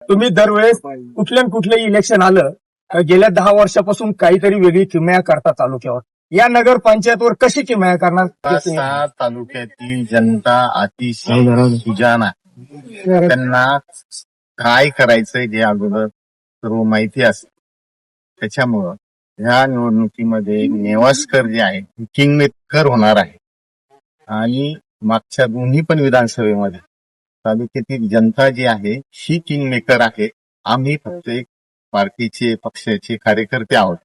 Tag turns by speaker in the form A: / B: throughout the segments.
A: तुम्ही दरवेळेस कुठल्या न कुठलंही इलेक्शन आलं गेल्या 10 वर्षापासून काहीतरी वेगळी किमया करता तालुक्यावर. या नगर पंचायतवर कशी किमया करणार?
B: असा तालुक्यातील जनता अतिशय सुजाण आहे. त्यांना काय करायचंय हे अगोदर सर्व माहिती असते. त्याच्यामुळं ह्या निवडणुकीमध्ये नेवास्कर जे आहे किंग मेकर होणार आहे. आणि मागच्या दोन्ही पण विधानसभेमध्ये तालुक्यातील जनता जी आहे ही किंग मेकर आहे. आम्ही फक्त एक पार्टीचे पक्षाचे कार्यकर्ते आहोत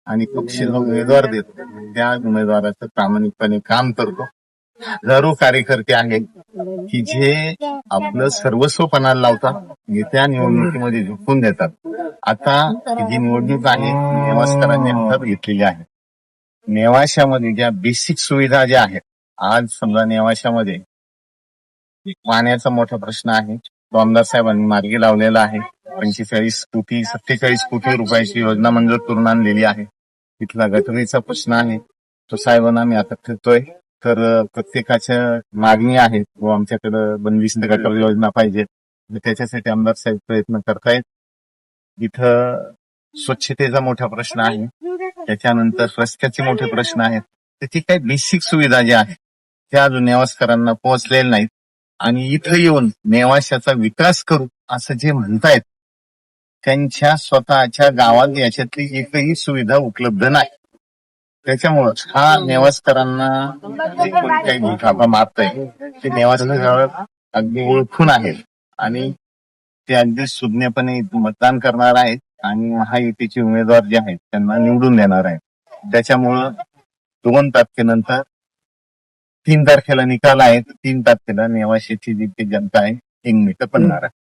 B: आणि पक्ष जो उमेदवार देतो त्या उमेदवाराचं प्रामाणिकपणे काम करतो. हजारो कार्यकर्ते आहेत की जे आपलं सर्वस्व पणाला लावतात, येत्या निवडणुकीमध्ये झुकून देतात. आता जी निवडणूक आहे नेवास्करांनी हातात घेतलेली आहे. नेवाशामध्ये ज्या बेसिक सुविधा ज्या आहेत, आज समजा नेवाशामध्ये पाण्याचा मोठा प्रश्न आहे, तो आमदार साहेबांनी मार्गी लावलेला आहे. 47 कोटी रुपयाची योजना मंजूर करून आणलेली आहे. तिथला गटरीचा प्रश्न आहे, तो साहेबांना आम्ही आता फिरतोय. तर प्रत्येकाच्या मागणी आहे व आमच्याकडे बंदिस्त गटर योजना पाहिजे, त्याच्यासाठी आमदार साहेब प्रयत्न करतायत. इथं स्वच्छतेचा मोठा प्रश्न आहे, त्याच्यानंतर रस्त्याचे मोठे प्रश्न आहेत. त्याची काही बेसिक सुविधा ज्या आहेत त्या अजून नेवास्करांना पोहोचलेल्या नाहीत. आणि इथं येऊन नेवाशाचा विकास करू असं जे म्हणतायत, त्यांच्या स्वतःच्या गावात याच्यातली एकही सुविधा उपलब्ध नाही. त्याच्यामुळं हा नेवास्करांना जे कोणी काही भूलथापा मारतंय ते नेवास्कर अगदी ओळखून आहेत आणि ते अगदी सुज्ञपणे मतदान करणार आहेत आणि महायुतीचे उमेदवार जे आहेत त्यांना निवडून देणार आहेत. त्याच्यामुळं 2 तारखेनंतर 3 तारखेला निकाल आहे, 3 तारखेला नेवाशाची जी जनता आहे किंग मेकर बनणार आहे.